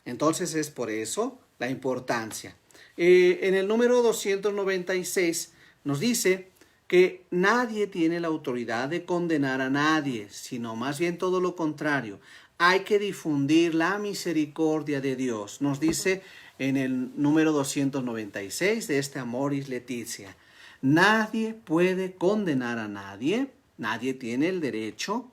Entonces, es por eso la importancia. En el número 296 nos dice que nadie tiene la autoridad de condenar a nadie, sino más bien todo lo contrario. Hay que difundir la misericordia de Dios. Nos dice en el número 296 de este Amoris Laetitia. Nadie puede condenar a nadie, nadie tiene el derecho,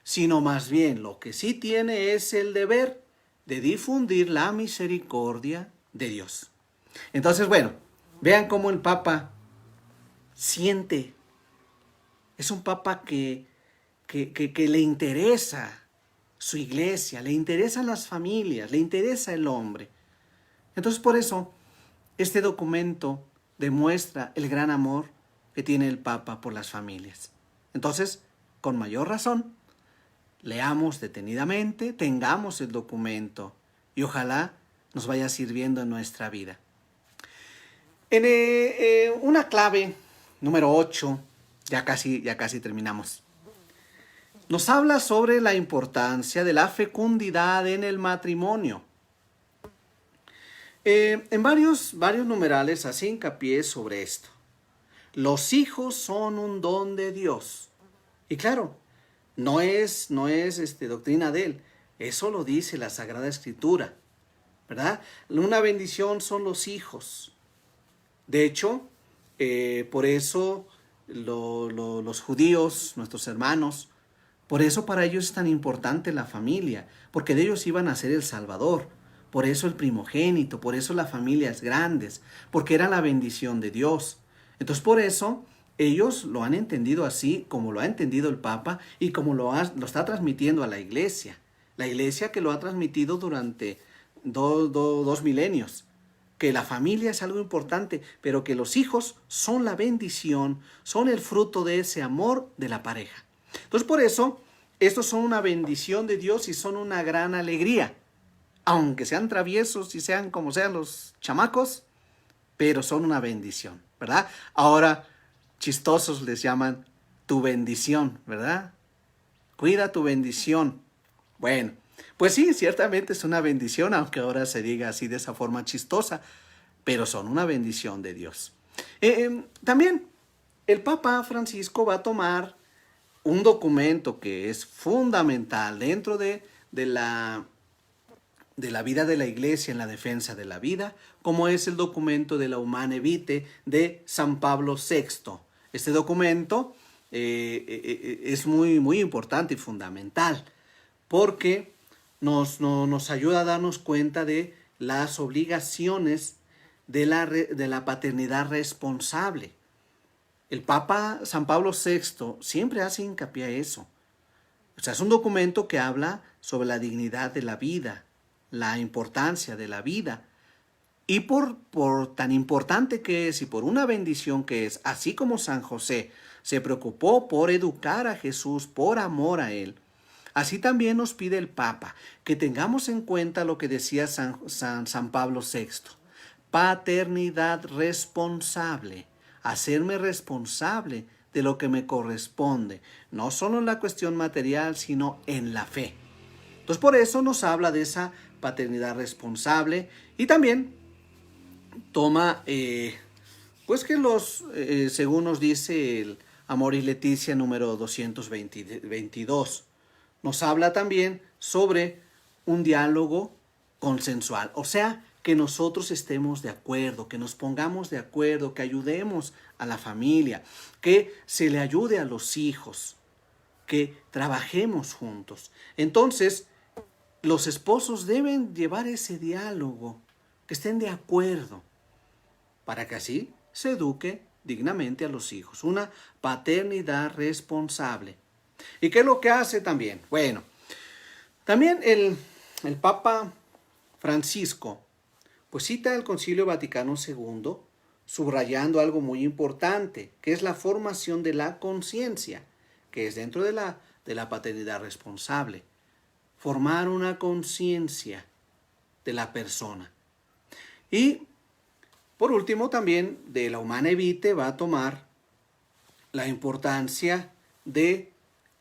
sino más bien lo que sí tiene es el deber de difundir la misericordia de Dios. Entonces, bueno, vean cómo el Papa siente. Es un Papa que le interesa su iglesia, le interesan las familias, le interesa el hombre. Entonces, por eso, este documento demuestra el gran amor que tiene el Papa por las familias. Entonces, con mayor razón, leamos detenidamente, tengamos el documento y ojalá nos vaya sirviendo en nuestra vida. En una clave, número 8, ya casi terminamos. Nos habla sobre la importancia de la fecundidad en el matrimonio. En varios numerales hace hincapié sobre esto. Los hijos son un don de Dios. Y claro, no es doctrina de él. Eso lo dice la Sagrada Escritura, ¿verdad? Una bendición son los hijos. De hecho, por eso los judíos, nuestros hermanos, por eso para ellos es tan importante la familia, porque de ellos iban a ser el Salvador. Por eso el primogénito, por eso las familias grandes, porque era la bendición de Dios. Entonces por eso ellos lo han entendido así, como lo ha entendido el Papa y como lo está transmitiendo a la Iglesia. La Iglesia que lo ha transmitido durante dos milenios. Que la familia es algo importante, pero que los hijos son la bendición, son el fruto de ese amor de la pareja. Entonces por eso, estos son una bendición de Dios y son una gran alegría. Aunque sean traviesos y sean como sean los chamacos, pero son una bendición, ¿verdad? Ahora, chistosos les llaman tu bendición, ¿verdad? Cuida tu bendición. Bueno, pues sí, ciertamente es una bendición, aunque ahora se diga así de esa forma chistosa, pero son una bendición de Dios. También el Papa Francisco va a tomar un documento que es fundamental dentro de la vida de la Iglesia en la defensa de la vida, como es el documento de la Humane Vitae de San Pablo VI. Este documento es muy importante y fundamental porque nos ayuda a darnos cuenta de las obligaciones de la paternidad responsable. El Papa San Pablo VI siempre hace hincapié a eso. O sea, es un documento que habla sobre la dignidad de la vida, la importancia de la vida. Y por tan importante que es y por una bendición que es, así como San José se preocupó por educar a Jesús por amor a él, así también nos pide el Papa que tengamos en cuenta lo que decía San Pablo VI. Paternidad responsable, hacerme responsable de lo que me corresponde, no solo en la cuestión material, sino en la fe. Entonces por eso nos habla de esa paternidad responsable y también toma, pues que según nos dice el Amoris Laetitia número 222, nos habla también sobre un diálogo consensual, o sea, que nosotros estemos de acuerdo, que nos pongamos de acuerdo, que ayudemos a la familia, que se le ayude a los hijos, que trabajemos juntos. Entonces, los esposos deben llevar ese diálogo, que estén de acuerdo. para que así se eduque dignamente a los hijos. Una paternidad responsable. ¿Y qué es lo que hace también? Bueno, también el Papa Francisco pues cita el Concilio Vaticano II subrayando algo muy importante, que es la formación de la conciencia, que es dentro de la paternidad responsable. Formar una conciencia de la persona. Y por último también de la Humanae Vitae va a tomar la importancia de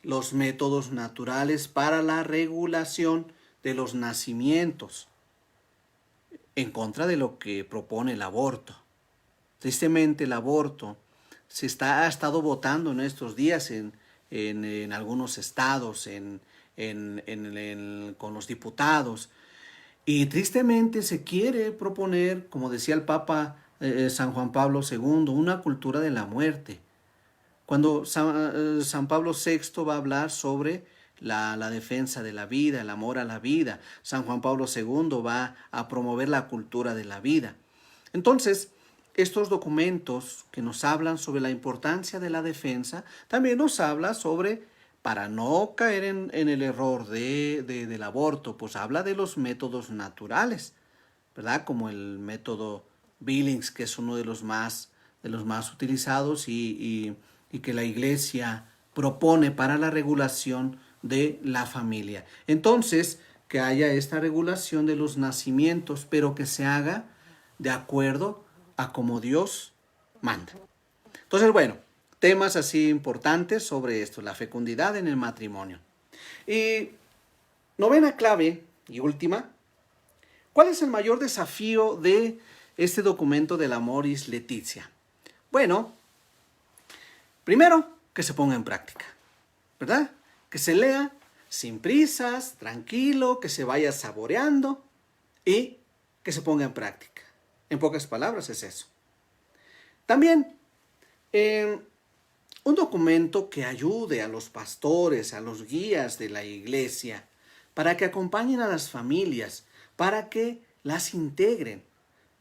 los métodos naturales para la regulación de los nacimientos, en contra de lo que propone el aborto. Tristemente el aborto ha estado votando en estos días en algunos estados, con los diputados, y tristemente se quiere proponer, como decía el Papa San Juan Pablo II, una cultura de la muerte. Cuando San Pablo VI va a hablar sobre la defensa de la vida, el amor a la vida, San Juan Pablo II va a promover la cultura de la vida. Entonces, estos documentos que nos hablan sobre la importancia de la defensa, también nos habla sobre, para no caer en el error del aborto, pues habla de los métodos naturales, ¿verdad? Como el método Billings, que es uno de los más utilizados y que la Iglesia propone para la regulación de la familia. Entonces, que haya esta regulación de los nacimientos, pero que se haga de acuerdo a como Dios manda. Entonces, bueno, temas así importantes sobre esto, la fecundidad en el matrimonio. Y novena clave y última, ¿cuál es el mayor desafío de este documento del Amoris Laetitia? Bueno, primero, que se ponga en práctica, ¿verdad? Que se lea sin prisas, tranquilo, que se vaya saboreando y que se ponga en práctica. En pocas palabras es eso. También, un documento que ayude a los pastores, a los guías de la iglesia, para que acompañen a las familias, para que las integren,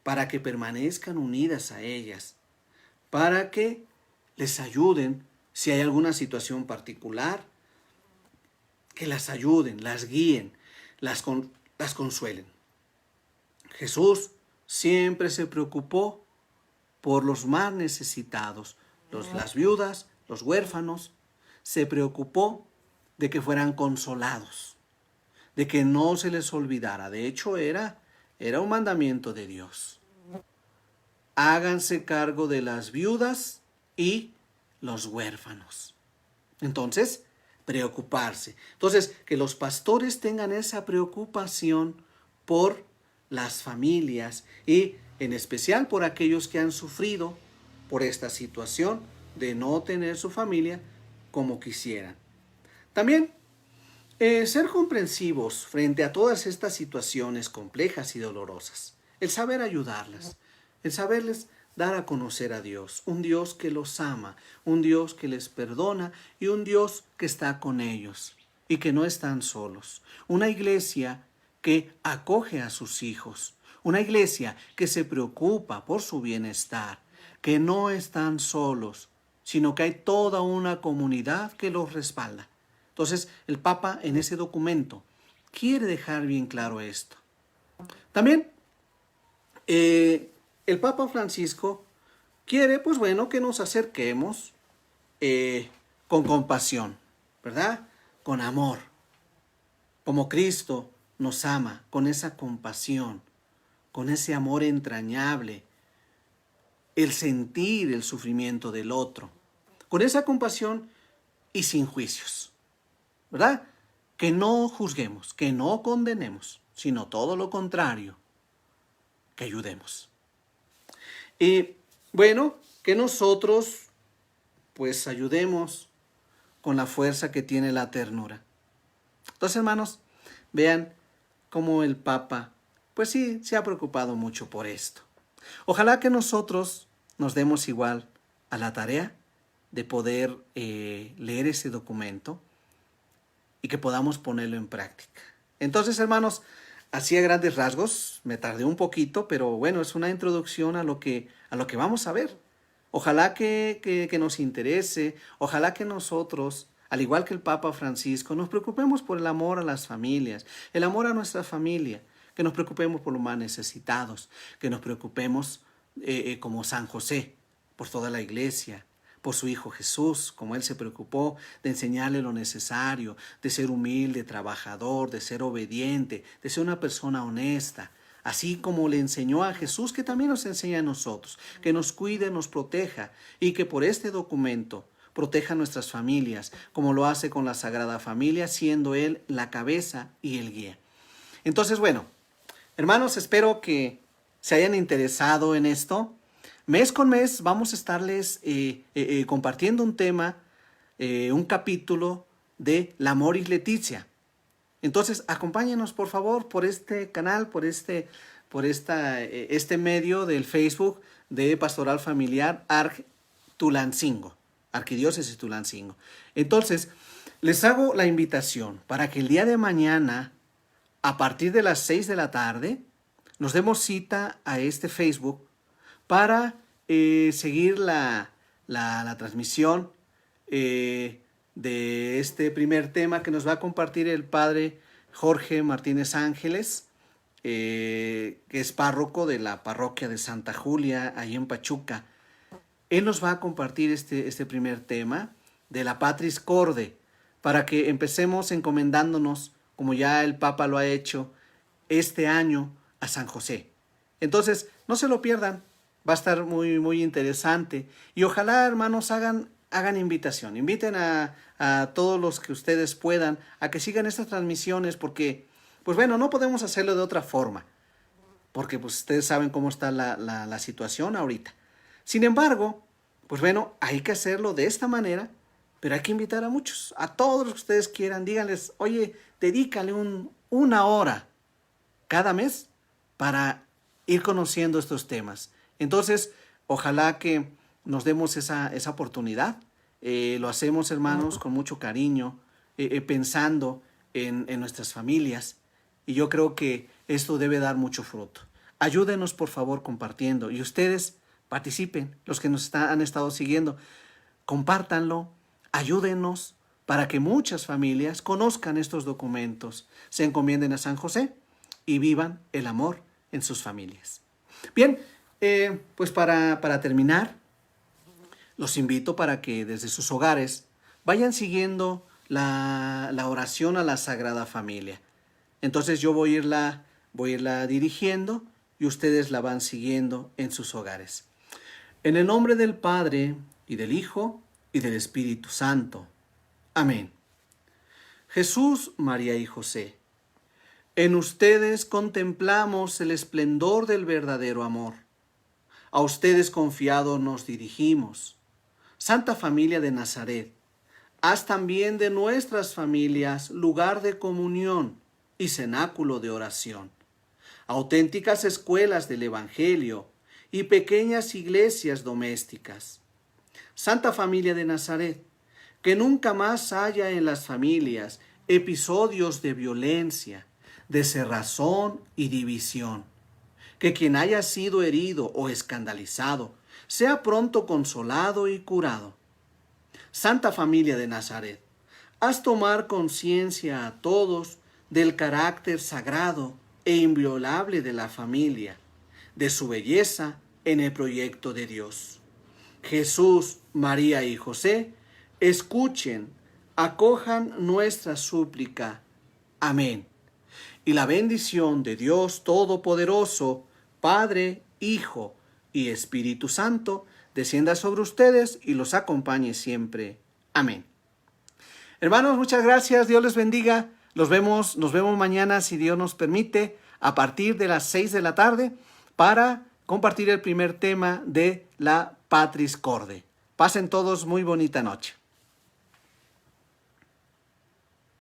para que permanezcan unidas a ellas, para que les ayuden si hay alguna situación particular, que las ayuden, las guíen, las consuelen. Jesús siempre se preocupó por los más necesitados, las viudas, los huérfanos. Se preocupó de que fueran consolados, de que no se les olvidara. De hecho, era un mandamiento de Dios. Háganse cargo de las viudas y los huérfanos. Entonces, preocuparse. Entonces, que los pastores tengan esa preocupación por las familias y en especial por aquellos que han sufrido por esta situación de no tener su familia como quisieran. También, ser comprensivos frente a todas estas situaciones complejas y dolorosas. El saber ayudarlas, el saberles dar a conocer a Dios, un Dios que los ama, un Dios que les perdona y un Dios que está con ellos y que no están solos. Una iglesia que acoge a sus hijos, una iglesia que se preocupa por su bienestar, que no están solos, sino que hay toda una comunidad que los respalda. Entonces, el Papa en ese documento quiere dejar bien claro esto. También, el Papa Francisco quiere, pues bueno, que nos acerquemos con compasión, ¿verdad? Con amor, como Cristo nos ama, con esa compasión, con ese amor entrañable, el sentir el sufrimiento del otro, con esa compasión y sin juicios, ¿verdad? Que no juzguemos, que no condenemos, sino todo lo contrario, que ayudemos. Y bueno, que nosotros pues ayudemos con la fuerza que tiene la ternura. Entonces, hermanos, vean cómo el Papa pues sí se ha preocupado mucho por esto. Ojalá que nosotros nos demos igual a la tarea de poder leer ese documento y que podamos ponerlo en práctica. Entonces, hermanos, así a grandes rasgos, me tardé un poquito, pero bueno, es una introducción a lo que vamos a ver. Ojalá que nos interese, ojalá que nosotros, al igual que el Papa Francisco, nos preocupemos por el amor a las familias, el amor a nuestra familia, que nos preocupemos por los más necesitados, que nos preocupemos como San José, por toda la iglesia, por su Hijo Jesús, como Él se preocupó de enseñarle lo necesario, de ser humilde, trabajador, de ser obediente, de ser una persona honesta, así como le enseñó a Jesús, que también nos enseña a nosotros, que nos cuide, nos proteja, y que por este documento proteja a nuestras familias, como lo hace con la Sagrada Familia, siendo Él la cabeza y el guía. Entonces, bueno, hermanos, espero que se hayan interesado en esto. Mes con mes vamos a estarles compartiendo un tema, un capítulo de la Amoris Laetitia. Entonces, acompáñenos por favor por este canal, por este medio del Facebook de Pastoral Familiar Tulancingo, Arquidiócesis Tulancingo. Entonces, les hago la invitación para que el día de mañana, a partir de las 6 de la tarde, nos demos cita a este Facebook para seguir la transmisión de este primer tema que nos va a compartir el padre Jorge Martínez Ángeles, que es párroco de la parroquia de Santa Julia, ahí en Pachuca. Él nos va a compartir este primer tema de la Patris Corde, para que empecemos encomendándonos, como ya el Papa lo ha hecho, este año a San José. Entonces, no se lo pierdan. Va a estar muy, muy interesante. Y ojalá, hermanos, hagan invitación. Inviten a todos los que ustedes puedan a que sigan estas transmisiones porque, pues bueno, no podemos hacerlo de otra forma. Porque pues ustedes saben cómo está la situación ahorita. Sin embargo, pues bueno, hay que hacerlo de esta manera, pero hay que invitar a muchos. A todos los que ustedes quieran, díganles, oye, dedícale una hora cada mes para ir conociendo estos temas. Entonces, ojalá que nos demos esa oportunidad. Lo hacemos, hermanos, con mucho cariño, pensando en nuestras familias. Y yo creo que esto debe dar mucho fruto. Ayúdenos, por favor, compartiendo. Y ustedes participen, los que nos han estado siguiendo. Compártanlo, ayúdenos para que muchas familias conozcan estos documentos, se encomienden a San José y vivan el amor en sus familias. Bien, pues para terminar, los invito para que desde sus hogares vayan siguiendo la oración a la Sagrada Familia. Entonces yo voy a irla dirigiendo y ustedes la van siguiendo en sus hogares. En el nombre del Padre, y del Hijo, y del Espíritu Santo. Amén. Jesús, María y José, en ustedes contemplamos el esplendor del verdadero amor. A ustedes confiados nos dirigimos. Santa Familia de Nazaret, haz también de nuestras familias lugar de comunión y cenáculo de oración, auténticas escuelas del Evangelio y pequeñas iglesias domésticas. Santa Familia de Nazaret, que nunca más haya en las familias episodios de violencia, de cerrazón y división. Que quien haya sido herido o escandalizado sea pronto consolado y curado. Santa Familia de Nazaret, haz tomar conciencia a todos del carácter sagrado e inviolable de la familia, de su belleza en el proyecto de Dios. Jesús, María y José, escuchen, acojan nuestra súplica. Amén. Y la bendición de Dios Todopoderoso, Padre, Hijo y Espíritu Santo, descienda sobre ustedes y los acompañe siempre. Amén. Hermanos, muchas gracias. Dios les bendiga. Nos vemos mañana, si Dios nos permite, a partir de las 6 de la tarde, para compartir el primer tema de la Patris Corde. Pasen todos muy bonita noche.